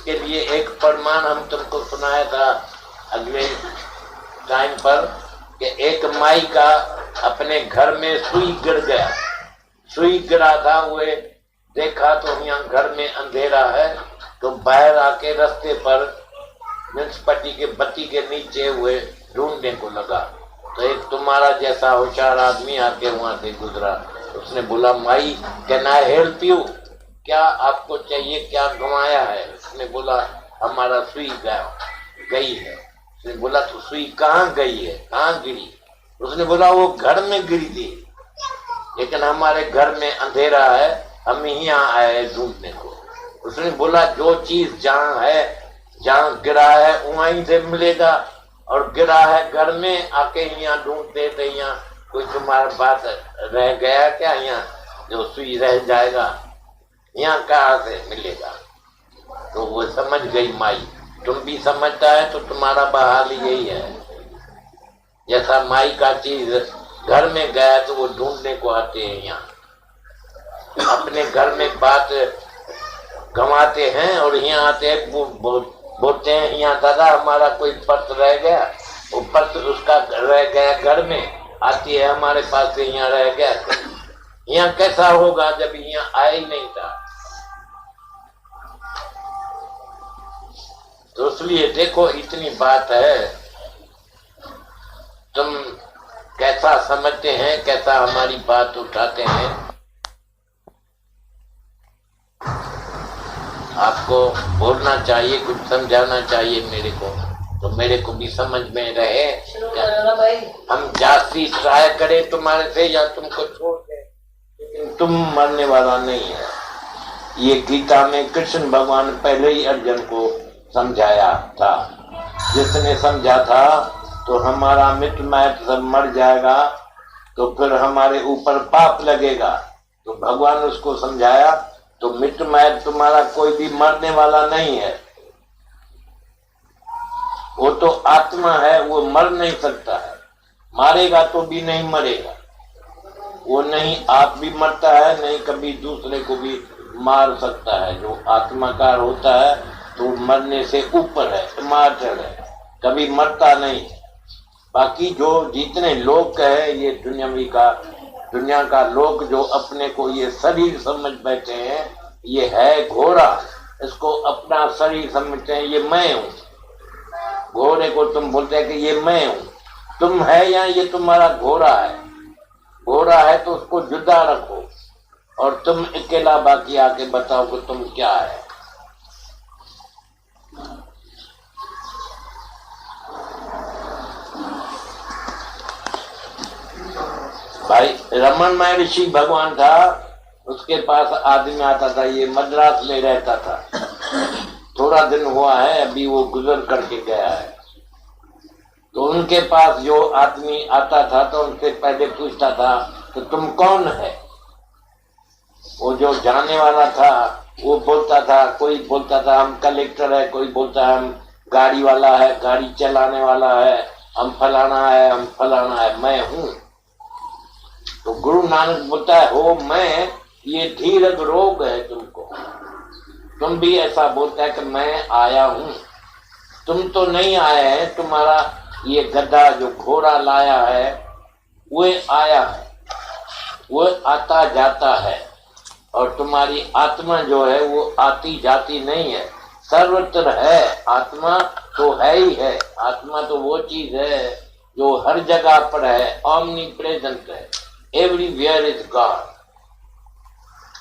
इसके लिए एक प्रमाण हम तुमको सुनाया था अगले टाइम पर कि एक माई का अपने घर में सुई गिर गया। सुई गिरा था, वो देखा तो यहाँ घर में अंधेरा है, तो बाहर आके रास्ते पर म्यूनसिपैलिटी के बत्ती के नीचे हुए ढूंढने को लगा। तो एक तुम्हारा जैसा होशियार आदमी आके वहां से गुजरा। उसने बोला, माई कैन आई हेल्प यू, क्या आपको चाहिए, क्या घुमाया है? उसने बोला, हमारा सुई गई है। उसने बोला, तो सुई कहाँ गई है, कहाँ गिरी? उसने बोला, वो घर में गिरी थी, लेकिन हमारे घर में अंधेरा है, हम यहाँ आए ढूंढने को। उसने बोला, जो चीज जहाँ है, जहाँ गिरा है वहीं से मिलेगा, और गिरा है घर में, आके यहाँ ढूंढते थे, यहाँ कोई तुम्हारे पास रह गया क्या? यहाँ जो सुई रह जाएगा, यहाँ कहाँ से मिलेगा? तो वो समझ गई माई। तुम भी समझता है तो तुम्हारा बहाल यही है। जैसा माई का चीज घर में गया तो वो ढूंढने को आते हैं, यहाँ अपने घर में बात गंवाते हैं और यहाँ आते हैं, बोलते हैं, यहाँ दादा हमारा कोई पर्स रह गया, वो पर्स उसका रह गया घर में, आती है हमारे पास से, यहाँ रह गया। यहाँ कैसा होगा जब यहाँ आया ही नहीं था? तो इसलिए देखो, इतनी बात है, तुम कैसा समझते हैं, कैसा हमारी बात उठाते हैं। आपको बोलना चाहिए, कुछ समझाना चाहिए मेरे को, तो मेरे को भी समझ में रहे। हम जास्ती ट्राई करें तुम्हारे से या तुमको छोड़ दें, लेकिन तुम मरने वाला नहीं है। ये गीता में कृष्ण भगवान पहले ही अर्जुन को समझाया था। जिसने समझा था तो हमारा मित्र मैत सब मर जाएगा, तो फिर हमारे ऊपर पाप लगेगा। तो भगवान उसको समझाया, तो मित्र मैत तुम्हारा कोई भी मरने वाला नहीं है, वो तो आत्मा है, वो मर नहीं सकता है, मारेगा तो भी नहीं मरेगा। वो नहीं आप भी मरता है, नहीं कभी दूसरे को भी मार सकता है। जो आत्माकार होता है तो मरने से ऊपर है, इमॉर्टल है, कभी मरता नहीं। बाकी जो जितने लोग है, ये दुनिया का लोग जो अपने को ये शरीर समझ बैठे हैं, ये है घोड़ा, इसको अपना शरीर समझते हैं, ये मैं हूँ। घोड़े को तुम बोलते हैं कि ये मैं हूँ, तुम है या ये तुम्हारा घोड़ा है? घोड़ा है तो उसको जुदा रखो, और तुम अकेला बाकी आके बताओ कि तुम क्या है। भाई रमन महर्षि भगवान था, उसके पास आदमी आता था, ये मद्रास में रहता था, थोड़ा दिन हुआ है, अभी वो गुजर करके गया है। तो उनके पास जो आदमी आता था तो उनसे पहले पूछता था तो तुम कौन है? वो जो जाने वाला था वो बोलता था, कोई बोलता था हम कलेक्टर है, कोई बोलता है हम गाड़ी वाला है, गाड़ी चलाने वाला है, हम फलाना है, हम फलाना है, मैं हूँ। तो गुरु नानक बोलता है, हो मैं, ये धीरज रोग है तुमको। तुम भी ऐसा बोलता है कि मैं आया हूँ, तुम तो नहीं आए हैं, तुम्हारा ये गधा जो घोड़ा लाया है वो आया है, वो आता जाता है, और तुम्हारी आत्मा जो है वो आती जाती नहीं है, सर्वत्र है। आत्मा तो है ही है, आत्मा तो वो चीज है जो हर जगह पर है, ऑमनी प्रेजेंट है, एवरीवेयर इज गॉड।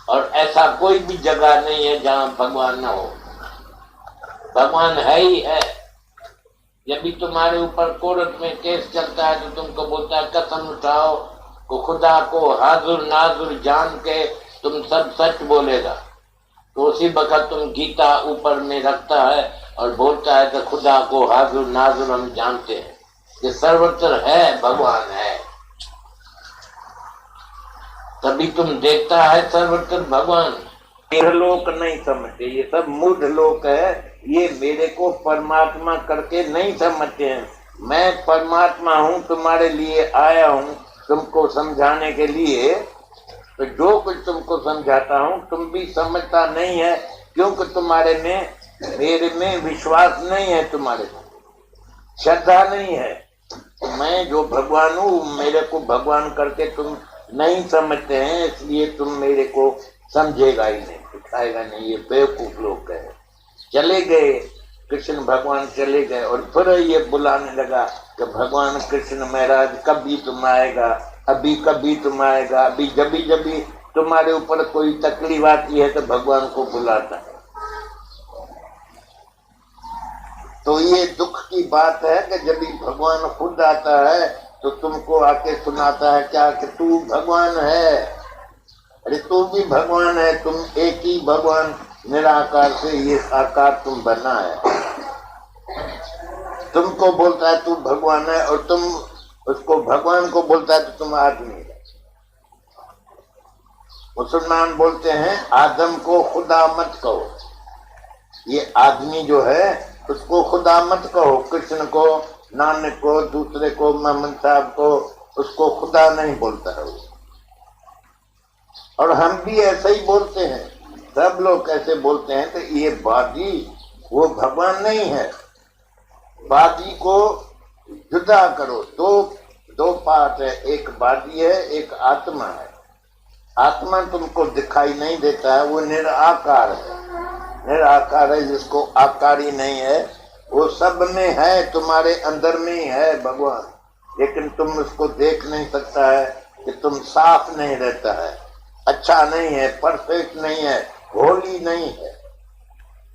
और ऐसा कोई भी जगह नहीं है जहां भगवान न हो, भगवान है ही है। जब भी तुम्हारे ऊपर कोर्ट में केस चलता है तो तुमको बोलता है कसम उठाओ को खुदा को हाजुर नाजुर जान के तुम सब सच बोलेगा, तो उसी वक्त तुम गीता ऊपर में रखता है और बोलता है कि खुदा को हाजुर नाजुर हम जानते हैं कि सर्वत्र है, भगवान है। तभी तुम देखता है सर्वत्र भगवान। लोग नहीं समझते, ये सब मूढ़ लोग है, ये मेरे को परमात्मा करके नहीं समझते हैं। मैं परमात्मा हूँ, तुम्हारे लिए आया हूँ तुमको समझाने के लिए। तो जो कुछ तुमको समझाता हूँ तुम भी समझता नहीं है, क्योंकि तुम्हारे में मेरे में विश्वास नहीं है, तुम्हारे को श्रद्धा नहीं है। तो मैं जो भगवान हूँ, मेरे को भगवान करके तुम नहीं समझते हैं, इसलिए तुम मेरे को समझेगा ही नहीं, उठाएगा नहीं। ये बेवकूफ लोग है। चले गए कृष्ण भगवान, चले गए और फिर ये बुलाने लगा कि भगवान कृष्ण महाराज कभी तुम आएगा, अभी कभी तुम आएगा, अभी जभी जभी तुम्हारे ऊपर कोई तकलीफ आती है तो भगवान को बुलाता है। तो ये दुख की बात है कि जब भी भगवान खुद आता है तो तुमको आके सुनाता है क्या कि तू भगवान है। अरे तू भी भगवान है, तुम एक ही भगवान निराकार से ये आकार तुम बना है। तुमको बोलता है तू भगवान है और तुम उसको भगवान को बोलता है तो तुम आदमी है। मुसलमान बोलते हैं आदम को खुदा मत कहो। ये आदमी जो है उसको खुदा मत कहो, कृष्ण को, नानक को, दूसरे को, मोहम्मद साहब को, उसको खुदा नहीं बोलता है वो। और हम भी ऐसे ही बोलते हैं, सब लोग ऐसे बोलते हैं। तो ये बादी वो भगवान नहीं है। बादी को जुदा करो। दो पार्ट है, एक बादी है, एक आत्मा है। आत्मा तुमको दिखाई नहीं देता है, वो निराकार है। निराकार है, जिसको आकार ही नहीं है, वो सब में है, तुम्हारे अंदर में ही है भगवान, लेकिन तुम उसको देख नहीं सकता है कि तुम साफ नहीं रहता है, अच्छा नहीं है, परफेक्ट नहीं है, होली नहीं है।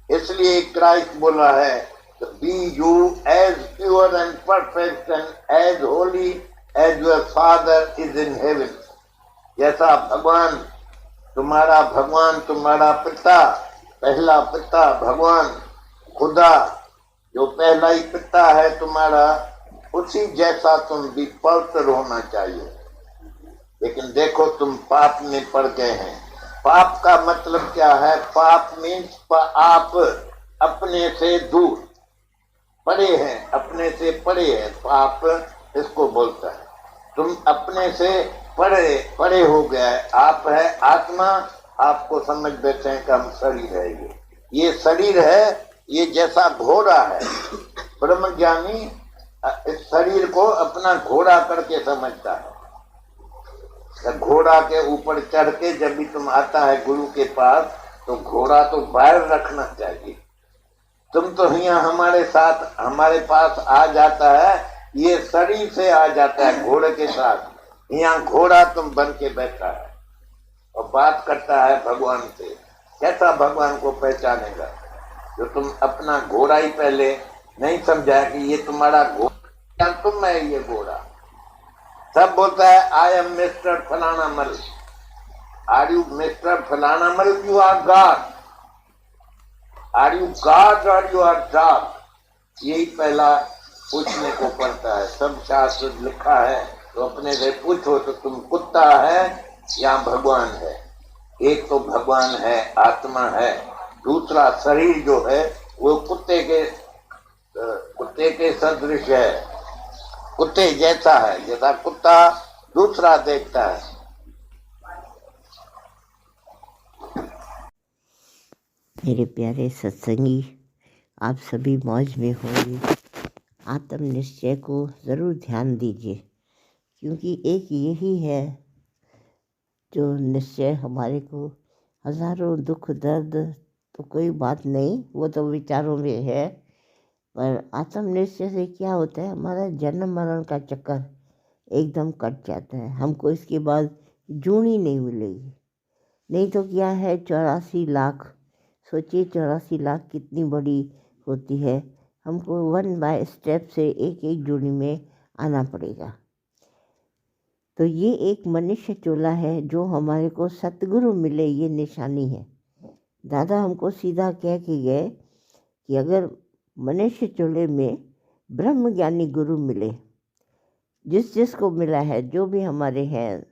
इसलिए क्राइस्ट बोला है be you as pure and perfect and as holy as your father is in heaven. जैसा भगवान तुम्हारा पिता, पहला पिता भगवान खुदा, जो पहला ही पिता है तुम्हारा, उसी जैसा तुम भी पवित्र होना चाहिए। लेकिन देखो तुम पाप में पड़ गए हैं। पाप का मतलब क्या है? पाप मीन्स आप अपने से दूर पड़े हैं, अपने से पड़े हैं, पाप इसको बोलता है। तुम अपने से पड़े हो गया है। आप है आत्मा, आपको समझ बैठे हैं कि हम शरीर है। ये शरीर है, ये जैसा घोड़ा है। ब्रह्मज्ञानी इस शरीर को अपना घोड़ा करके समझता है। घोड़ा के ऊपर चढ़ के जब भी तुम आता है गुरु के पास, तो घोड़ा तो बाहर रखना चाहिए। तुम तो यहाँ हमारे साथ, हमारे पास आ जाता है, ये शरीर से आ जाता है घोड़े के साथ। यहाँ घोड़ा तुम बन के बैठा है और बात करता है भगवान से। कैसा भगवान को पहचानेगा जो तुम अपना घोड़ा ही पहले नहीं समझा कि ये तुम्हारा घोड़ा, तुम है ये घोड़ा। सब बोलता है आई एम मिस्टर फलाना मल। आर यू मिस्टर फलाना मल? You are God. Are you God और यू आर डॉग? यही पहला पूछने को पड़ता है। सब शास्त्र लिखा है, तो अपने से पूछो तो तुम कुत्ता है या भगवान है। एक तो भगवान है, आत्मा है, दूसरा शरीर जो है वो कुत्ते के सदृश है, कुत्ते जैसा है, जैसा कुत्ता दूसरा देखता है। मेरे प्यारे सत्संगी, आप सभी मौज में होंगे। आत्मनिश्चय को ज़रूर ध्यान दीजिए, क्योंकि एक यही है जो निश्चय हमारे को हज़ारों दुख दर्द तो कोई बात नहीं, वो तो विचारों में है, पर आत्मनिश्चय से क्या होता है, हमारा जन्म मरण का चक्कर एकदम कट जाता है। हमको इसके बाद जूनी नहीं मिलेगी। नहीं तो क्या है, 84 लाख, सोचिए 84 लाख कितनी बड़ी होती है। हमको 1 बाय स्टेप से एक एक जूनी में आना पड़ेगा। तो ये एक मनुष्य चोला है जो हमारे को सतगुरु मिले, ये निशानी है। दादा हमको सीधा कह के गए कि अगर मनुष्य चोले में ब्रह्म ज्ञानी गुरु मिले, जिसको मिला है, जो भी हमारे हैं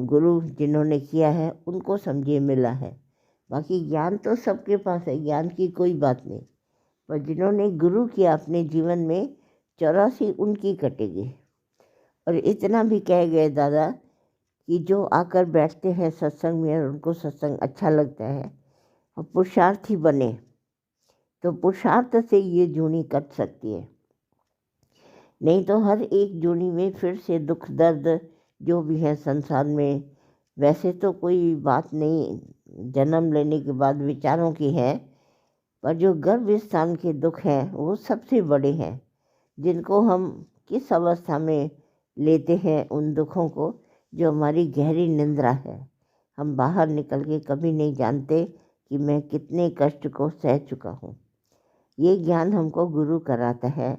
गुरु जिन्होंने किया है, उनको समझिए मिला है। बाकी ज्ञान तो सबके पास है, ज्ञान की कोई बात नहीं, पर जिन्होंने गुरु किया अपने जीवन में, 84 उनकी कटेगी। और इतना भी कह गए दादा कि जो आकर बैठते हैं सत्संग में और उनको सत्संग अच्छा लगता है और पुरुषार्थी बने, तो पुरुषार्थ से ये जूनी कट सकती है, नहीं तो हर एक जूनी में फिर से दुख दर्द जो भी है संसार में। वैसे तो कोई बात नहीं जन्म लेने के बाद विचारों की है, पर जो गर्भ स्थान के दुख हैं वो सबसे बड़े हैं, जिनको हम किस अवस्था में लेते हैं उन दुखों को, जो हमारी गहरी निंद्रा है। हम बाहर निकल के कभी नहीं जानते कि मैं कितने कष्ट को सह चुका हूँ। ये ज्ञान हमको गुरु कराता है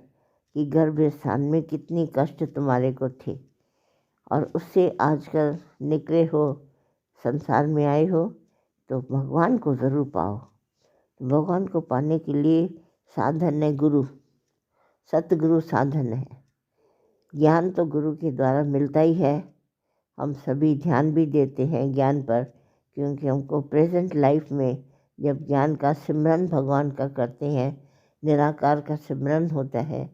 कि गर्भ स्थान में कितनी कष्ट तुम्हारे को थे, और उससे आजकल निकले हो, संसार में आए हो, तो भगवान को ज़रूर पाओ। भगवान को पाने के लिए साधन है गुरु, सतगुरु साधन है। ज्ञान तो गुरु के द्वारा मिलता ही है। हम सभी ध्यान भी देते हैं ज्ञान पर, क्योंकि हमको प्रेजेंट लाइफ में जब ज्ञान का सिमरन भगवान का करते हैं, निराकार का सिमरन होता है,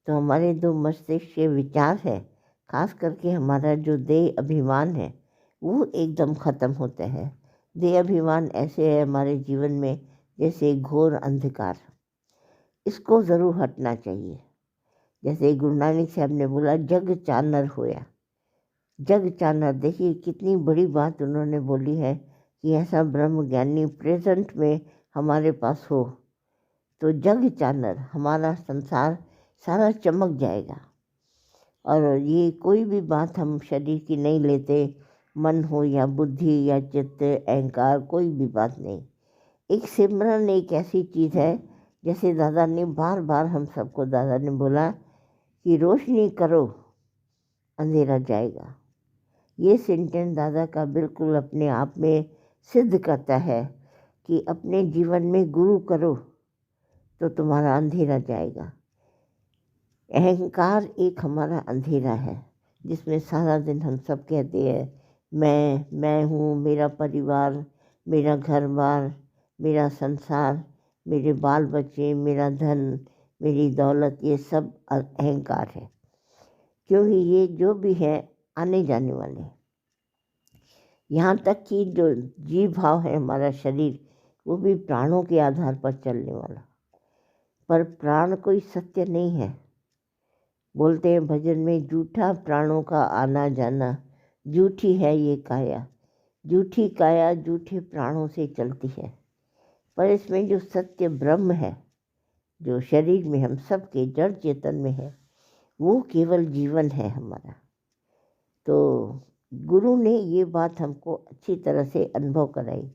तो हमारे जो मस्तिष्क के विचार है, खास करके हमारा जो देह अभिमान है, वो एकदम ख़त्म होता है। देह अभिमान ऐसे है हमारे जीवन में जैसे घोर अंधकार, इसको ज़रूर हटना चाहिए। जैसे गुरु नानक साहब ने बोला, जग चानर होया। जग चानर, देखिए कितनी बड़ी बात उन्होंने बोली है कि ऐसा ब्रह्म ज्ञानी प्रेजेंट में हमारे पास हो तो जग चानर, हमारा संसार सारा चमक जाएगा। और ये कोई भी बात हम शरीर की नहीं लेते, मन हो या बुद्धि या चित्त अहंकार, कोई भी बात नहीं। एक सिमरन एक ऐसी चीज़ है, जैसे दादा ने बार बार हम सबको दादा ने बोला कि रोशनी करो अंधेरा जाएगा। ये सेंटेंस दादा का बिल्कुल अपने आप में सिद्ध करता है कि अपने जीवन में गुरु करो तो तुम्हारा अंधेरा जाएगा। अहंकार एक हमारा अंधेरा है, जिसमें सारा दिन हम सब कहते हैं मैं हूँ, मेरा परिवार, मेरा घर बार, मेरा संसार, मेरे बाल बच्चे, मेरा धन, मेरी दौलत, ये सब अहंकार है। क्योंकि ये जो भी है आने जाने वाले। यहाँ तक कि जो जीव भाव है हमारा शरीर, वो भी प्राणों के आधार पर चलने वाला, पर प्राण कोई सत्य नहीं है। बोलते हैं भजन में, झूठा प्राणों का आना जाना, झूठी है ये काया। झूठी काया झूठे प्राणों से चलती है, पर इसमें जो सत्य ब्रह्म है, जो शरीर में हम सब के जड़ चेतन में है, वो केवल जीवन है हमारा। तो गुरु ने ये बात हमको अच्छी तरह से अनुभव कराई।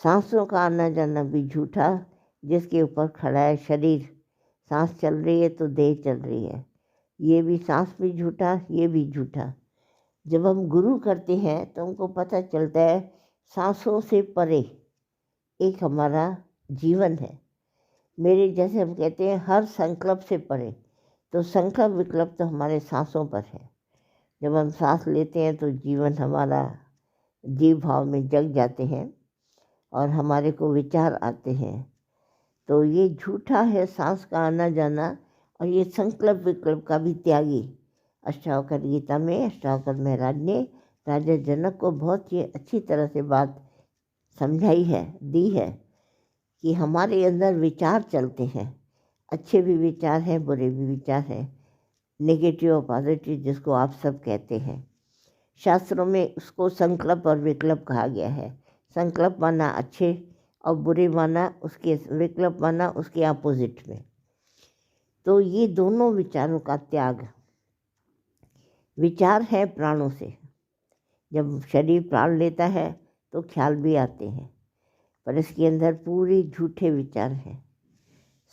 सांसों का आना जाना भी झूठा, जिसके ऊपर खड़ा है शरीर। सांस चल रही है तो देह चल रही है, ये भी सांस भी झूठा, ये भी झूठा। जब हम गुरु करते हैं तो हमको पता चलता है सांसों से परे एक हमारा जीवन है। मेरे जैसे हम कहते हैं हर संकल्प से परे, तो संकल्प विकल्प तो हमारे सांसों पर है। जब हम सांस लेते हैं तो जीवन हमारा जीव भाव में जग जाते हैं और हमारे को विचार आते हैं। तो ये झूठा है सांस का आना जाना, और ये संकल्प विकल्प का भी त्यागी। अष्टावकर गीता में अष्टावकर महाराज ने राजा जनक को बहुत ही अच्छी तरह से बात समझाई है, दी है, कि हमारे अंदर विचार चलते हैं, अच्छे भी विचार हैं, बुरे भी विचार हैं, नेगेटिव और पॉजिटिव, जिसको आप सब कहते हैं। शास्त्रों में उसको संकल्प और विकल्प कहा गया है। संकल्प माना अच्छे और बुरे माना उसके, विकल्प माना उसके अपोजिट में। तो ये दोनों विचारों का त्याग। विचार है प्राणों से, जब शरीर प्राण लेता है तो ख्याल भी आते हैं, पर इसके अंदर पूरे झूठे विचार हैं,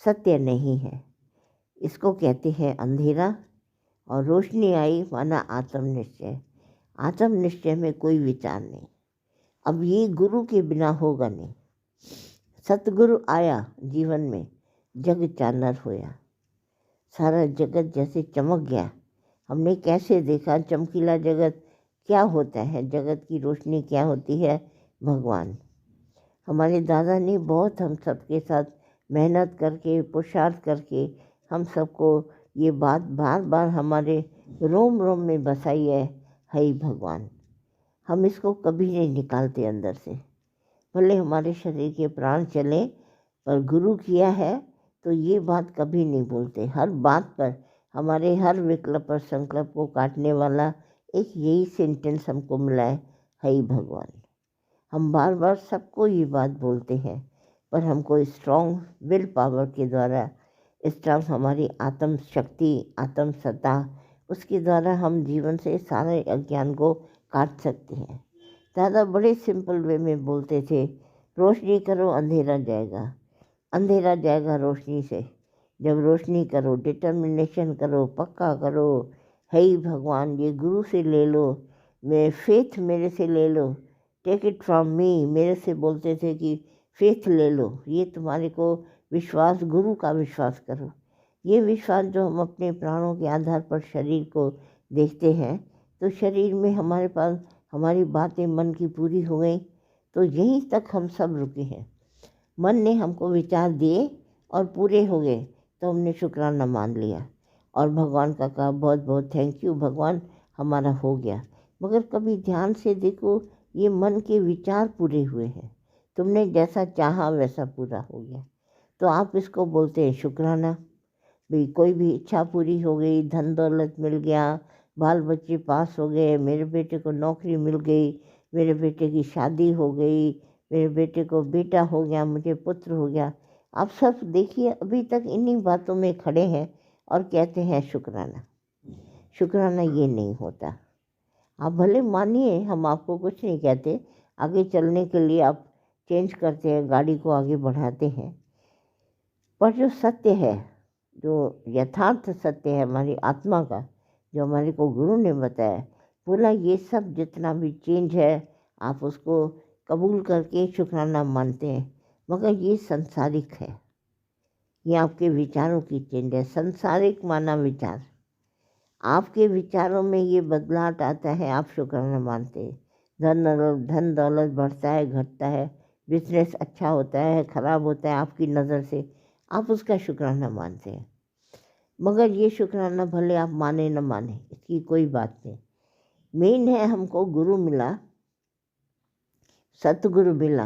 सत्य नहीं है। इसको कहते हैं अंधेरा। और रोशनी आई माना आत्मनिश्चय। आत्मनिश्चय में कोई विचार नहीं। अब ये गुरु के बिना होगा नहीं। सतगुरु आया जीवन में, जग चानर होया। सारा जगत जैसे चमक गया। हमने कैसे देखा चमकीला जगत क्या होता है, जगत की रोशनी क्या होती है, भगवान। हमारे दादा ने बहुत हम सबके साथ मेहनत करके, पुरुषार्थ करके हम सबको ये बात बार बार हमारे रोम रोम में बसाई है ही भगवान। हम इसको कभी नहीं निकालते अंदर से। भले हमारे शरीर के प्राण चलें, पर गुरु किया है तो ये बात कभी नहीं भूलते। हर बात पर, हमारे हर विकल्प और संकल्प को काटने वाला एक यही सेंटेंस हमको मिला है, हे भगवान। हम बार बार सबको ये बात बोलते हैं, पर हमको स्ट्रॉन्ग विल पावर के द्वारा, स्ट्रॉन्ग हमारी आत्म शक्ति, आत्म सत्ता, उसके द्वारा हम जीवन से सारे अज्ञान को काट सकते हैं। दादा बड़े सिंपल वे में बोलते थे, रोशनी करो अंधेरा जाएगा, अंधेरा जाएगा रोशनी से। जब रोशनी करो, डिटर्मिनेशन करो, पक्का करो, हे भगवान ये गुरु से ले लो, मैं फेथ मेरे से ले लो, टेक इट फ्रॉम मी। मेरे से बोलते थे कि फेथ ले लो, ये तुम्हारे को विश्वास, गुरु का विश्वास करो। ये विश्वास जो हम अपने प्राणों के आधार पर शरीर को देखते हैं, तो शरीर में हमारे पास हमारी बातें मन की पूरी हो गई, तो यहीं तक हम सब रुके हैं। मन ने हमको विचार दिए और पूरे हो गए, तो हमने शुक्राना मान लिया और भगवान का कहा बहुत बहुत थैंक यू भगवान, हमारा हो गया। मगर कभी ध्यान से देखो, ये मन के विचार पूरे हुए हैं, तुमने जैसा चाहा वैसा पूरा हो गया, तो आप इसको बोलते हैं शुक्राना। भाई कोई भी इच्छा पूरी हो गई, धन दौलत मिल गया, बाल बच्चे पास हो गए, मेरे बेटे को नौकरी मिल गई, मेरे बेटे की शादी हो गई, मेरे बेटे को बेटा हो गया, मुझे पुत्र हो गया। आप सब देखिए अभी तक इन्हीं बातों में खड़े हैं और कहते हैं शुक्राना। शुक्राना ये नहीं होता। आप भले मानिए, हम आपको कुछ नहीं कहते, आगे चलने के लिए आप चेंज करते हैं, गाड़ी को आगे बढ़ाते हैं, पर जो सत्य है, जो यथार्थ सत्य है हमारी आत्मा का, जो हमारे को गुरु ने बताया, बोला ये सब जितना भी चेंज है आप उसको कबूल करके शुक्राना मानते हैं, मगर ये संसारिक है, ये आपके विचारों की चेंज है। संसारिक माना विचार, आपके विचारों में ये बदलाव आता है, आप शुक्राना मानते हैं। धन दौलत बढ़ता है, घटता है, बिजनेस अच्छा होता है, ख़राब होता है आपकी नज़र से, आप उसका शुक्राना मानते हैं। मगर ये शुक्राना भले आप माने न माने, इसकी कोई बात नहीं। मेन है हमको गुरु मिला, सतगुरु मिला।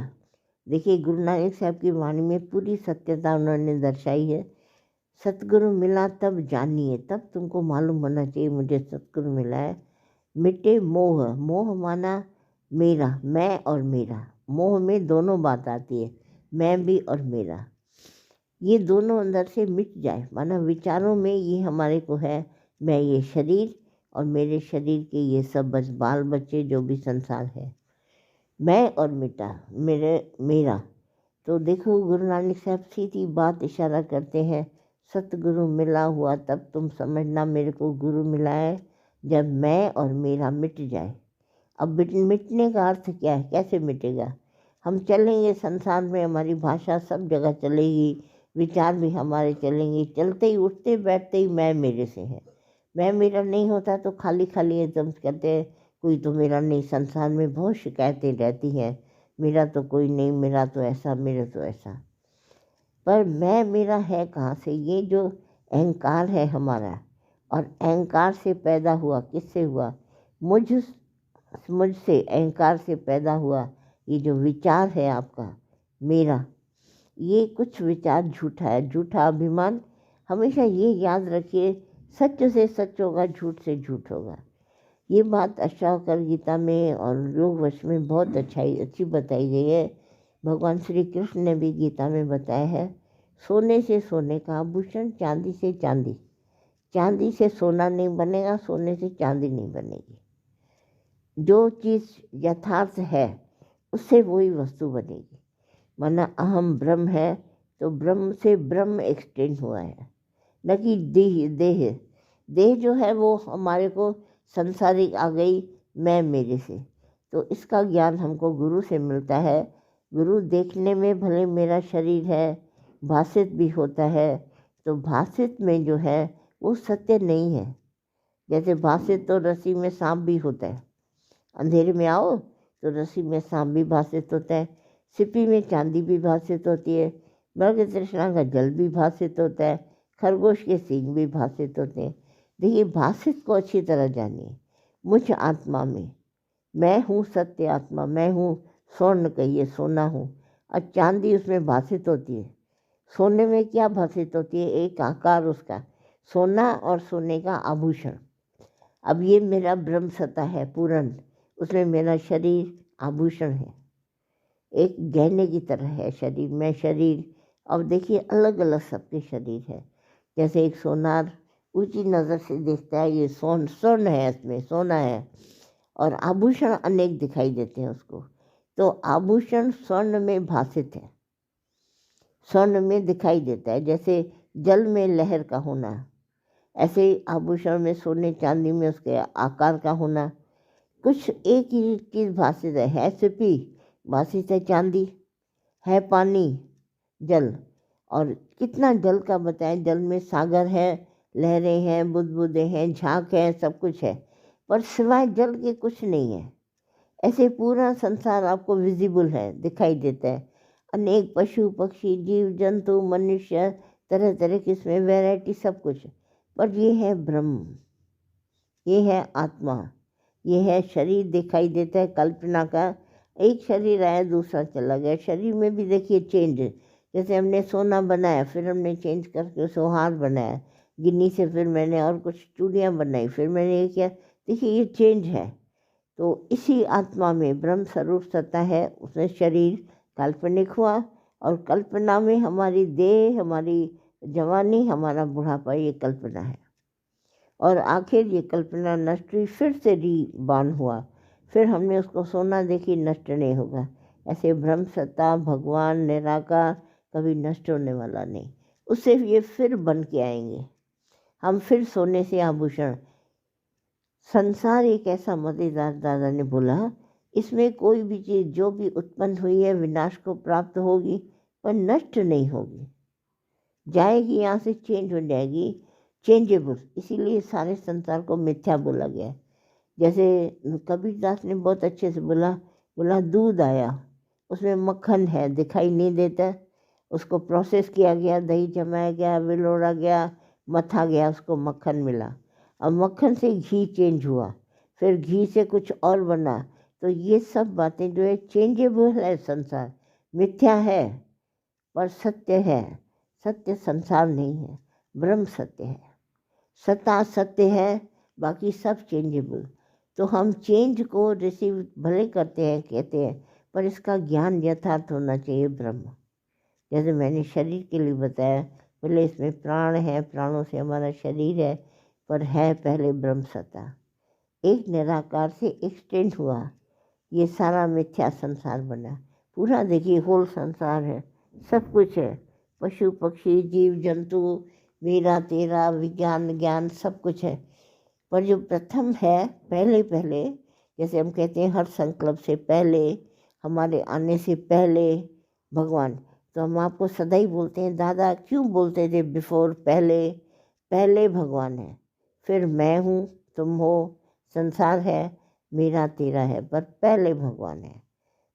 देखिए गुरु नानक साहब की वाणी में पूरी सत्यता उन्होंने दर्शाई है। सतगुरु मिला तब जानिए, तब तुमको मालूम होना चाहिए मुझे सतगुरु मिला है। मिटे मोह, मोह माना मेरा, मैं और मेरा, मोह में दोनों बात आती है, मैं भी और मेरा, ये दोनों अंदर से मिट जाए। माना विचारों में ये हमारे को है, मैं ये शरीर और मेरे शरीर के ये सब बस बाल बच्चे जो भी संसार है, मैं और मिटा मेरा। तो देखो गुरु नानक साहब सीधी बात इशारा करते हैं, सतगुरु मिला हुआ तब तुम समझना मेरे को गुरु मिला है, जब मैं और मेरा मिट जाए। अब मिटने का अर्थ क्या है, कैसे मिटेगा? हम चलेंगे संसार में, हमारी भाषा सब जगह चलेगी, विचार भी हमारे चलेंगे, चलते ही उठते बैठते ही मैं मेरे से है। मैं मेरा नहीं होता तो खाली खाली एकदम कहते हैं कोई तो मेरा नहीं। संसार में बहुत शिकायतें रहती हैं, मेरा तो कोई नहीं, मेरा तो ऐसा, मेरा तो ऐसा। पर मैं मेरा है कहाँ से? ये जो अहंकार है हमारा, और अहंकार से पैदा हुआ, किससे हुआ? मुझसे अहंकार से पैदा हुआ ये जो विचार है आपका, मेरा, ये कुछ विचार झूठा है, झूठा अभिमान। हमेशा ये याद रखिए, सच से सच होगा, झूठ से झूठ होगा। ये बात अष्टावक्र गीता में और योग वश में बहुत अच्छी बताई गई है। भगवान श्री कृष्ण ने भी गीता में बताया है, सोने से सोने का आभूषण, चांदी से चांदी, चांदी से सोना नहीं बनेगा, सोने से चांदी नहीं बनेगी। जो चीज़ यथार्थ है उससे वही वस्तु बनेगी। माना अहम ब्रह्म है तो ब्रह्म से ब्रह्म एक्सटेंड हुआ है, न कि देह जो है वो हमारे को संसारिक आ गई, मैं मेरे से। तो इसका ज्ञान हमको गुरु से मिलता है। गुरु देखने में भले मेरा शरीर है, भाषित भी होता है, तो भाषित में जो है वो सत्य नहीं है। जैसे भाषित तो रस्सी में सांप भी होता है, अंधेरे में आओ तो रस्सी में सांप भी भाषित होता है, सिप्पी में चांदी भी भाषित होती है, मृग तृष्णा का जल भी भाषित होता है, खरगोश के सींग भी भाषित होते हैं। देखिए भाषित को अच्छी तरह जानिए। मुझ आत्मा में मैं हूँ, सत्य आत्मा मैं हूँ, स्वर्ण कहिए सोना हूँ, और चांदी उसमें भाषित होती है। सोने में क्या भाषित होती है? एक आकार उसका, सोना और सोने का आभूषण। अब ये मेरा ब्रह्म सत्ता है पूर्ण, उसमें मेरा शरीर आभूषण है, एक गहने की तरह है शरीर। मैं शरीर, अब देखिए अलग अलग सबके शरीर है। जैसे एक सोनार ऊंची नज़र से देखता है, ये स्वर्ण है, इसमें सोना है, और आभूषण अनेक दिखाई देते हैं उसको। तो आभूषण स्वर्ण में भाषित है, स्वर्ण में दिखाई देता है। जैसे जल में लहर का होना, ऐसे ही आभूषण में सोने चांदी में उसके आकार का होना। कुछ एक ही चीज़ भाषित है सिपी, भाषित है चांदी, है पानी, जल। और कितना जल का बताएं, जल में सागर है, लहरें हैं, बुदबुदे हैं, झांक है, सब कुछ है, पर सिवाय जल के कुछ नहीं है। ऐसे पूरा संसार आपको विजिबल है, दिखाई देता है। अनेक पशु पक्षी जीव जंतु मनुष्य, तरह तरह की इसमें वैरायटी, सब कुछ। पर ये है ब्रह्म, ये है आत्मा, ये है शरीर दिखाई देता है कल्पना का। एक शरीर आया दूसरा चला गया। शरीर में भी देखिए चेंज, जैसे हमने सोना बनाया, फिर हमने चेंज करके उसे हार बनाया, गिन्नी से फिर मैंने और कुछ चूड़ियाँ बनाई, फिर मैंने ये किया। देखिए ये चेंज है। तो इसी आत्मा में ब्रह्म स्वरूप सत्ता है, उसमें शरीर काल्पनिक हुआ, और कल्पना में हमारी देह, हमारी जवानी, हमारा बुढ़ापा, ये कल्पना है। और आखिर ये कल्पना नष्ट हुई, फिर से रीबॉर्न हुआ, फिर हमने उसको सोना देखी, नष्ट नहीं होगा। ऐसे ब्रह्म सत्ता भगवान निराकार कभी नष्ट होने वाला नहीं, उससे ये फिर बन के आएंगे। हम फिर सोने से आभूषण। संसार एक ऐसा मज़ेदार, दादा ने बोला, इसमें कोई भी चीज़ जो भी उत्पन्न हुई है विनाश को प्राप्त होगी, पर नष्ट नहीं होगी, जाएगी, यहाँ से चेंज हो जाएगी, चेंजेबल। इसीलिए सारे संसार को मिथ्या बोला गया। जैसे कबीरदास ने बहुत अच्छे से बोला दूध आया, उसमें मक्खन है, दिखाई नहीं देता, उसको प्रोसेस किया गया, दही जमाया गया, विलोड़ा गया, मथा गया, उसको मक्खन मिला। अब मक्खन से घी चेंज हुआ, फिर घी से कुछ और बना। तो ये सब बातें जो है चेंजेबल है। संसार मिथ्या है पर सत्य है। सत्य संसार नहीं है, ब्रह्म सत्य है। सत्ता सत्य है, बाकी सब चेंजेबल। तो हम चेंज को रिसीव भले करते हैं, कहते हैं, पर इसका ज्ञान यथार्थ होना चाहिए ब्रह्म। जैसे मैंने शरीर के लिए बताया, बोले इसमें प्राण है, प्राणों से हमारा शरीर है, पर है पहले ब्रह्म सत्ता, एक निराकार से एक्सटेंड हुआ, ये सारा मिथ्या संसार बना। पूरा देखिए होल संसार है, सब कुछ है, पशु पक्षी जीव जंतु, मेरा तेरा, विज्ञान ज्ञान, सब कुछ है। पर जो प्रथम है, पहले पहले, जैसे हम कहते हैं हर संकल्प से पहले, हमारे आने से पहले भगवान। तो हम आपको सदा ही बोलते हैं, दादा क्यों बोलते थे बिफोर, पहले? पहले भगवान है, फिर मैं हूँ, तुम हो, संसार है, मेरा तेरा है, पर पहले भगवान है।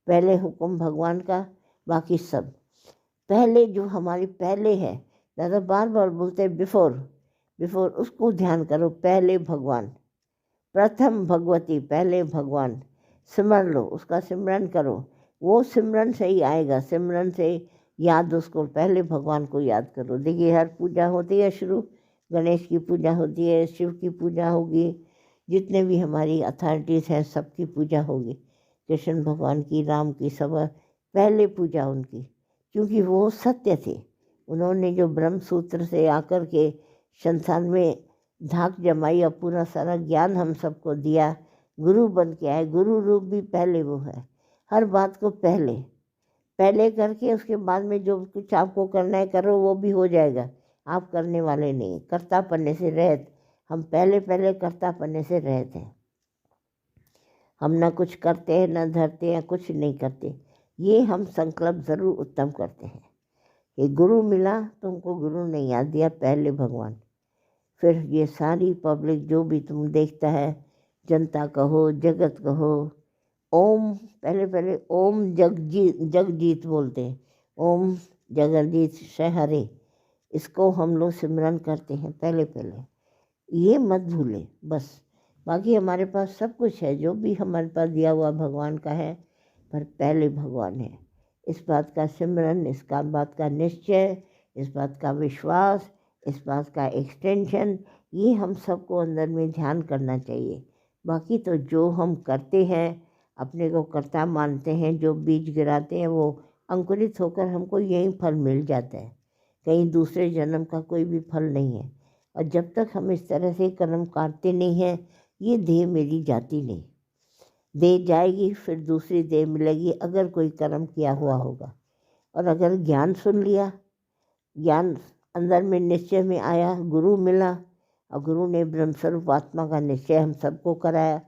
पहले हुक्म भगवान का, बाकी सब पहले जो हमारी पहले है। दादा बार बार बोलते हैं बिफोर, बिफोर, उसको ध्यान करो। पहले भगवान, प्रथम भगवती, पहले भगवान, सिमर लो, उसका सिमरन करो, वो सिमरन से ही आएगा, सिमरन से याद, उसको पहले भगवान को याद करो। देखिए हर पूजा होती है शुरू, गणेश की पूजा होती है, शिव की पूजा होगी, जितने भी हमारी अथॉरिटीज़ हैं सबकी पूजा होगी, कृष्ण भगवान की, राम की, सब पहले पूजा उनकी, क्योंकि वो सत्य थे। उन्होंने जो ब्रह्म सूत्र से आकर के संसार में धाक जमाई और पूरा सारा ज्ञान हम सबको दिया, गुरु बन के आए। गुरु रूप भी पहले वो है। हर बात को पहले पहले करके उसके बाद में जो कुछ आपको करना है करो, वो भी हो जाएगा। आप करने वाले नहीं, कर्ता पन्ने से रहित। हम पहले पहले कर्ता पन्ने से रहित हैं। हम ना कुछ करते हैं, ना धरते हैं, कुछ नहीं करते। ये हम संकल्प ज़रूर उत्तम करते हैं कि गुरु मिला, तुमको गुरु ने याद दिया, पहले भगवान। फिर ये सारी पब्लिक जो भी तुम देखता है, जनता कहो, जगत कहो, ओम, पहले पहले ओम जगजीत बोलते हैं, ओम जगजीत शहरे, इसको हम लोग सिमरन करते हैं पहले पहले। ये मत भूले बस। बाकी हमारे पास सब कुछ है, जो भी हमारे पास दिया हुआ भगवान का है, पर पहले भगवान है। इस बात का सिमरन, इसका बात का निश्चय इस बात का विश्वास, इस बात का एक्सटेंशन, ये हम सबको अंदर में ध्यान करना चाहिए। बाकी तो जो हम करते हैं, अपने को कर्ता मानते हैं, जो बीज गिराते हैं वो अंकुरित होकर हमको यही फल मिल जाता है, कहीं दूसरे जन्म का कोई भी फल नहीं है। और जब तक हम इस तरह से कर्म काटते नहीं हैं, ये देह मेरी जाती नहीं। देह जाएगी, फिर दूसरी देह मिलेगी अगर कोई कर्म किया हुआ होगा। और अगर ज्ञान सुन लिया, ज्ञान अंदर में निश्चय में आया, गुरु मिला और गुरु ने ब्रह्मस्वरूप आत्मा का निश्चय हम सबको कराया।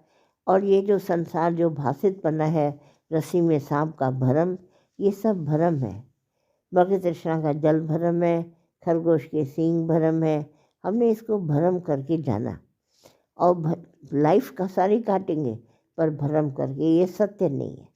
और ये जो संसार जो भाषित बना है, रस्सी में सांप का भ्रम, ये सब भ्रम है। मृग तृष्णा का जल भ्रम है, खरगोश के सींग भ्रम है। हमने इसको भ्रम करके जाना और लाइफ का सारी काटेंगे, पर भ्रम करके। ये सत्य नहीं है,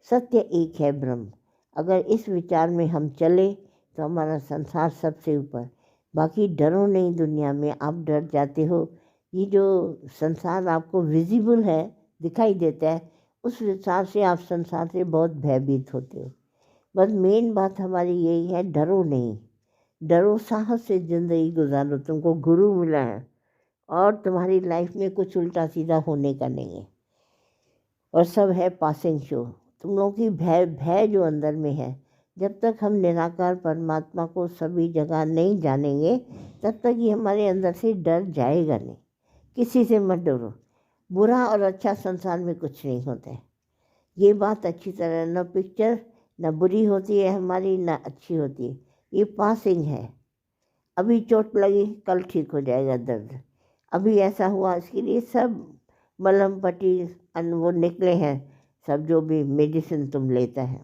सत्य एक है, ब्रह्म। अगर इस विचार में हम चले तो हमारा संसार सबसे ऊपर। बाकी डरो नहीं दुनिया में, आप डर जाते हो। ये जो संसार आपको विजिबल है, दिखाई देता है, उस विचार से आप संसार से बहुत भयभीत होते हो। बस मेन बात हमारी यही है, डरो नहीं, डरो साहस से ज़िंदगी गुजारो। तुमको गुरु मिला है और तुम्हारी लाइफ में कुछ उल्टा सीधा होने का नहीं है, और सब है पासिंग शो। तुम लोगों की भय जो अंदर में है, जब तक हम निराकार परमात्मा को सभी जगह नहीं जानेंगे, तब तक ये हमारे अंदर से डर जाएगा नहीं। किसी से मत डरो। बुरा और अच्छा संसार में कुछ नहीं होता है, ये बात अच्छी तरह, न पिक्चर न बुरी होती है हमारी, न अच्छी होती है। ये पासिंग है। अभी चोट लगी, कल ठीक हो जाएगा दर्द। अभी ऐसा हुआ, इसके लिए सब मलहम पट्टी वो निकले हैं, सब जो भी मेडिसिन तुम लेता है।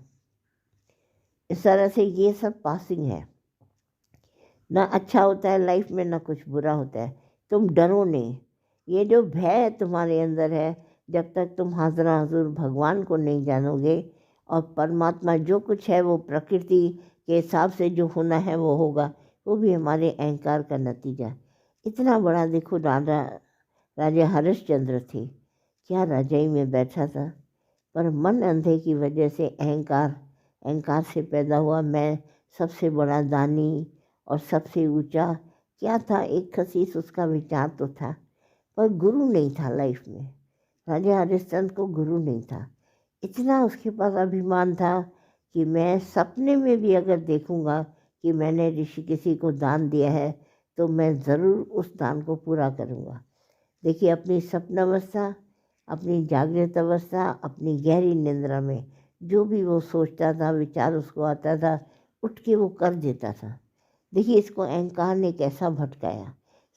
इस तरह से ये सब पासिंग है। ना अच्छा होता है लाइफ में, ना कुछ बुरा होता है। तुम डरो नहीं। ये जो भय तुम्हारे अंदर है, जब तक तुम हाज़रा हुज़ूर भगवान को नहीं जानोगे, और परमात्मा जो कुछ है वो प्रकृति के हिसाब से जो होना है वो होगा, वो भी हमारे अहंकार का नतीजा। इतना बड़ा देखो, राजा हरिश्चंद्र थे, क्या रजाई में बैठा था, पर मन अंधे की वजह से अहंकार से पैदा हुआ। मैं सबसे बड़ा दानी और सबसे ऊंचा क्या था, एक खसीस उसका विचार तो था, पर गुरु नहीं था लाइफ में। राजा हरिश्चंद्र को गुरु नहीं था। इतना उसके पास अभिमान था कि मैं सपने में भी अगर देखूंगा कि मैंने ऋषि किसी को दान दिया है, तो मैं ज़रूर उस दान को पूरा करूंगा। देखिए, अपनी स्वप्नावस्था, अपनी जागृत अवस्था, अपनी गहरी निंद्रा में जो भी वो सोचता था, विचार उसको आता था, उठ के वो कर देता था। देखिए, इसको अहंकार ने कैसा भटकाया।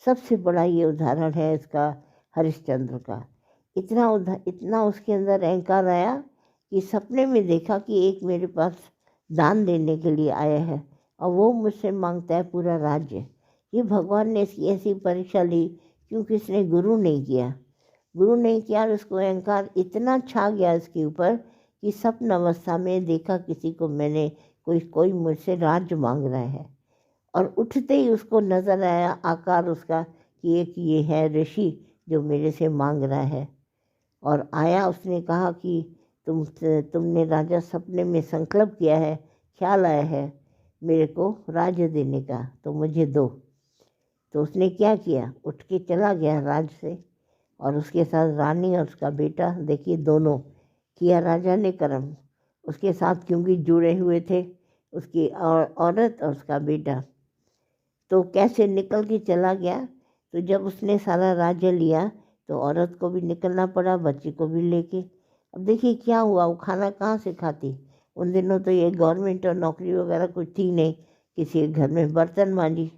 सबसे बड़ा ये उदाहरण है इसका, हरिश्चंद्र का। इतना उसके अंदर अहंकार आया कि सपने में देखा कि एक मेरे पास दान देने के लिए आया है और वो मुझसे मांगता है पूरा राज्य। ये भगवान ने इसकी ऐसी परीक्षा ली क्योंकि इसने गुरु नहीं किया, और उसको अहंकार इतना छा गया इसके ऊपर कि स्वप्न अवस्था में देखा किसी को मैंने, कोई मुझसे राज्य मांग रहा है, और उठते ही उसको नज़र आया आकार उसका कि एक ये है ऋषि जो मेरे से मांग रहा है। और आया, उसने कहा कि तुमने राजा सपने में संकल्प किया है, ख्याल आया है मेरे को राज्य देने का, तो मुझे दो। तो उसने क्या किया, उठ के चला गया राज से, और उसके साथ रानी और उसका बेटा। देखिए, दोनों किया राजा ने कर्म, उसके साथ क्योंकि जुड़े हुए थे उसकी औरत और उसका बेटा। तो कैसे निकल के चला गया। तो जब उसने सारा राज्य लिया तो औरत को भी निकलना पड़ा, बच्चे को भी लेके। अब देखिए क्या हुआ, वो खाना कहाँ से खाती। उन दिनों तो ये गवर्नमेंट और नौकरी वगैरह कुछ थी नहीं। किसी के घर में बर्तन मांजी,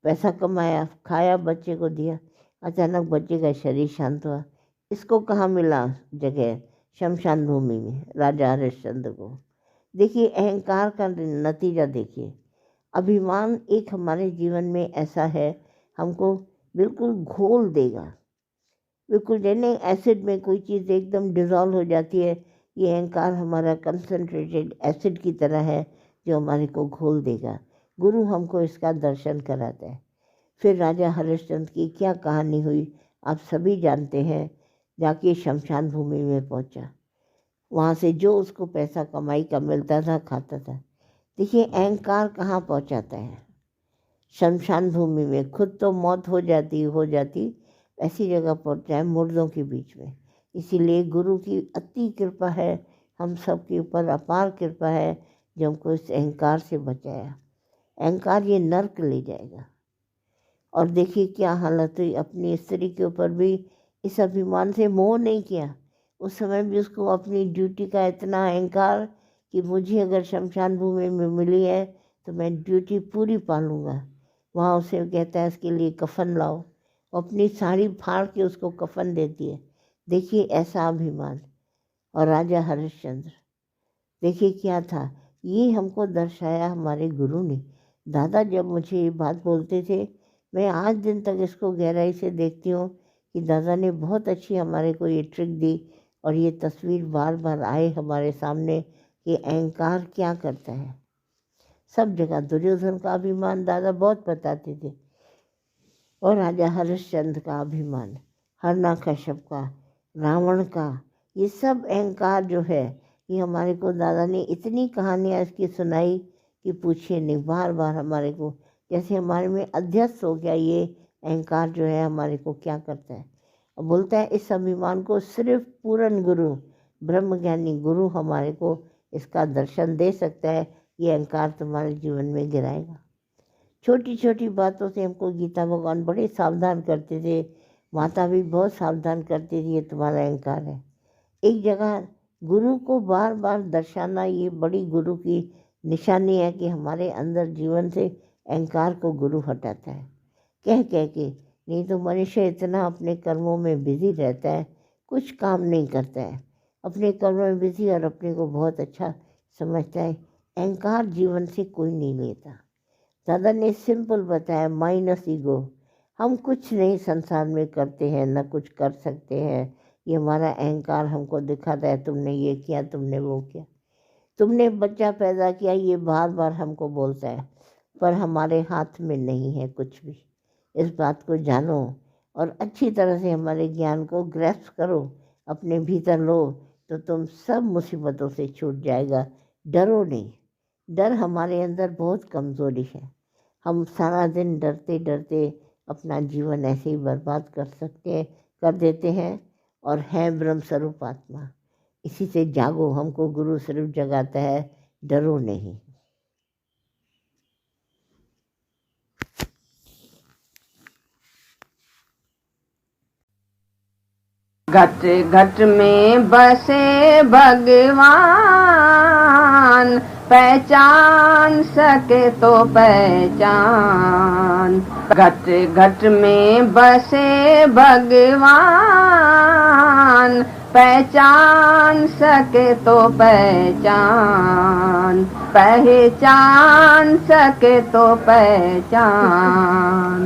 पैसा कमाया, खाया, बच्चे को दिया। अचानक बच्चे का शरीर शांत हुआ। इसको कहाँ मिला जगह, शमशान भूमि में, राजा हरिश्चंद्र को। देखिए, अहंकार का नतीजा देखिए। अभिमान एक हमारे जीवन में ऐसा है, हमको बिल्कुल घोल देगा। बिल्कुल जैसे एसिड में कोई चीज़ एकदम डिज़ोल्व हो जाती है, ये अहंकार हमारा कंसंट्रेटेड एसिड की तरह है जो हमारे को घोल देगा। गुरु हमको इसका दर्शन कराता है। फिर राजा हरिश्चंद्र की क्या कहानी हुई आप सभी जानते हैं। जाके शमशान भूमि में पहुंचा, वहाँ से जो उसको पैसा कमाई का मिलता था खाता था। देखिए, अहंकार कहाँ पहुँचाता है। शमशान भूमि में खुद तो मौत हो जाती ऐसी जगह पहुँच जाए मुर्दों के बीच में। इसीलिए गुरु की अति कृपा है, हम सब के ऊपर अपार कृपा है जो हमको इस अहंकार से बचाया। अहंकार ये नर्क ले जाएगा। और देखिए क्या हालत हुई, अपनी स्त्री के ऊपर भी इस अभिमान से मोह नहीं किया। उस समय भी उसको अपनी ड्यूटी का इतना अहंकार कि मुझे अगर शमशान भूमि में मिली है तो मैं ड्यूटी पूरी पालूंगा। वहाँ उसे कहता है इसके लिए कफन लाओ, अपनी साड़ी फाड़ के उसको कफन देती है। देखिए ऐसा अभिमान। और राजा हरिश्चंद्र, देखिए क्या था, ये हमको दर्शाया हमारे गुरु ने। दादा जब मुझे ये बात बोलते थे, मैं आज दिन तक इसको गहराई से देखती हूँ कि दादा ने बहुत अच्छी हमारे को ये ट्रिक दी। और ये तस्वीर बार बार आए हमारे सामने कि अहंकार क्या करता है। सब जगह दुर्योधन का अभिमान दादा बहुत बताते थे, और राजा हरिश्चंद्र का अभिमान, हिरण्यकश्यप का, रावण का, ये सब अहंकार जो है ये हमारे को दादा ने इतनी कहानियाँ इसकी सुनाई कि पूछिए नहीं। बार बार हमारे को जैसे हमारे में अध्यस्त हो गया ये अहंकार जो है हमारे को क्या करता है। और बोलता है इस अभिमान को सिर्फ पूर्ण गुरु, ब्रह्मज्ञानी गुरु हमारे को इसका दर्शन दे सकता है। ये अहंकार तुम्हारे जीवन में गिराएगा। छोटी छोटी बातों से हमको गीता भगवान बड़े सावधान करते थे, माता भी बहुत सावधान करती थी, ये तुम्हारा अहंकार है। एक जगह गुरु को बार बार दर्शाना ये बड़ी गुरु की निशानी है कि हमारे अंदर जीवन से अहंकार को गुरु हटाता है कह के। नहीं तो मनुष्य इतना अपने कर्मों में बिजी रहता है, कुछ काम नहीं करता है, अपने कर्मों में बिजी और अपने को बहुत अच्छा समझता है। अहंकार जीवन से कोई नहीं लेता। दादा ने सिंपल बताया, माइनस ईगो। हम कुछ नहीं संसार में करते हैं, न कुछ कर सकते हैं। ये हमारा अहंकार हमको दिखाता है, तुमने ये किया, तुमने वो किया, तुमने बच्चा पैदा किया, ये बार बार हमको बोलता है। पर हमारे हाथ में नहीं है कुछ भी। इस बात को जानो और अच्छी तरह से हमारे ज्ञान को ग्रैस्प करो, अपने भीतर लो, तो तुम सब मुसीबतों से छूट जाएगा। डरो नहीं। डर हमारे अंदर बहुत कमज़ोरी है। हम सारा दिन डरते डरते अपना जीवन ऐसे ही बर्बाद कर देते हैं। और हैं ब्रह्म स्वरूप आत्मा। इसी से जागो, हमको गुरु सिर्फ जगाता है, डरो नहीं। घट घट में बसे भगवान, पहचान सके तो पहचान। घट घट में बसे भगवान, पहचान सके तो पहचान। पहचान सके तो पहचान।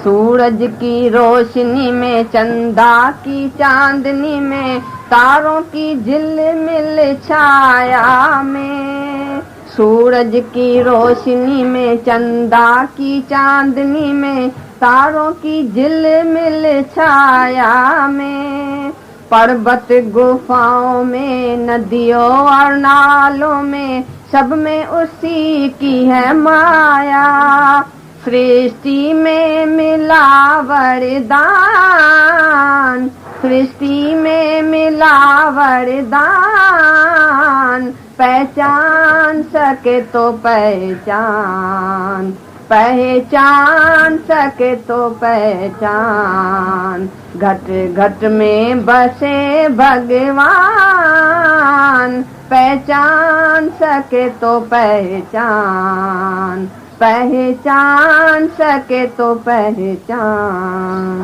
सूरज की रोशनी में, चंदा की चांदनी में, तारों की झिलमिल छाया में। सूरज की रोशनी में, चंदा की चांदनी में, तारों की झिलमिल छाया में। पर्वत गुफाओं में, नदियों और नालों में, सब में उसी की है माया। सृष्टि में मिला वरदान, सृष्टि में मिला वरदान। पहचान सके तो पहचान, पहचान सके तो पहचान। घट घट में बसे भगवान, पहचान सके तो पहचान। पहचान सके तो पहचान।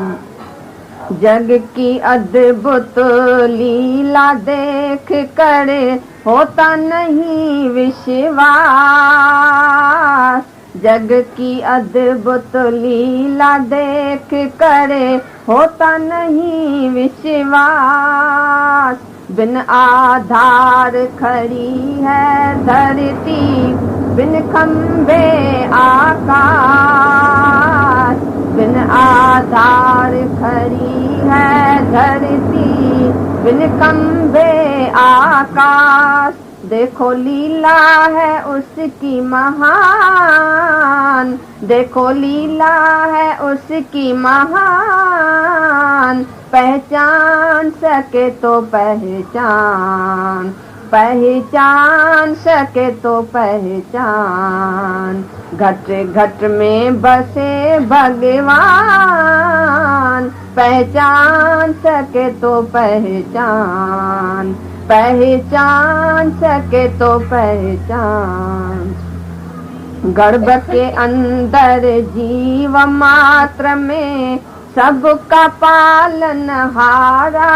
जग की अद्भुत लीला देख कर होता नहीं विश्वास। जग की अद्भुत लीला देख कर होता नहीं विश्वास। बिन आधार खड़ी है धरती, बिन खंभे आकाश। बिन आधार खड़ी है धरती, बिन खंभे आकाश। देखो लीला है उसकी महान, महान, देखो लीला है उसकी महान, पहचान सके तो पहचान, पहचान सके तो पहचान। घट घट में बसे भगवान, पहचान सके तो पहचान, पहचान सके तो पहचान। गर्भ के अंदर जीव मात्र में सबका पालनहारा,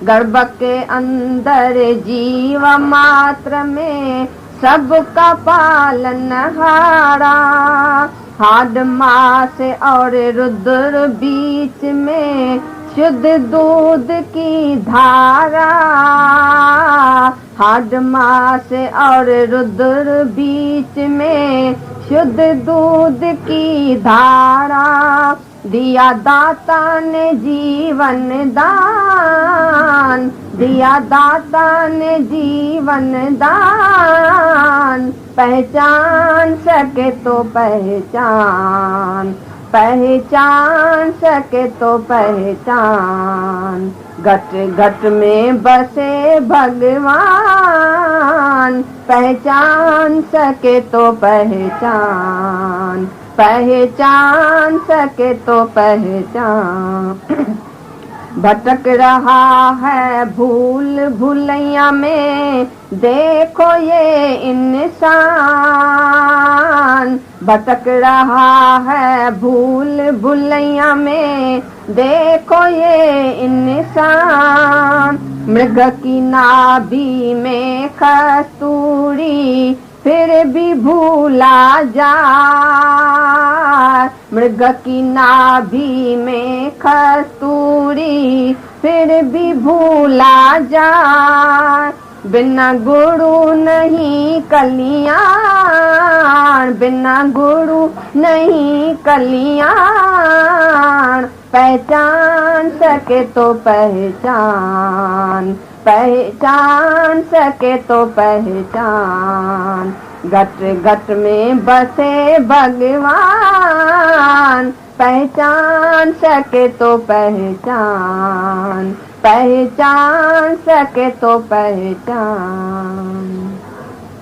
गर्भ के अंदर जीव मात्र में सबका पालनहारा। हाड मास और रुद्र बीच में शुद्ध दूध की धारा, हाड मास और रुद्र बीच में शुद्ध दूध की धारा। दिया दाता ने जीवन दान, दिया दाता ने जीवन दान, पहचान सके तो पहचान, पहचान सके तो पहचान। घट घट में बसे भगवान, पहचान सके तो पहचान, पहचान सके तो पहचान। भटक रहा है भूल भुलैया में, देखो ये इंसान, भटक रहा है भूल भुलैया में, देखो ये इंसान। मृग की नाभि में कस्तूरी फिर भी भूला जा, मृग की नाभि में कस्तूरी फिर भी भूला जा। बिना गुरु नहीं कल्याण, बिना गुरु नहीं कल्याण, पहचान सके तो पहचान, पहचान सके तो पहचान। घट घट में बसे भगवान, पहचान सके तो पहचान, पहचान सके तो पहचान।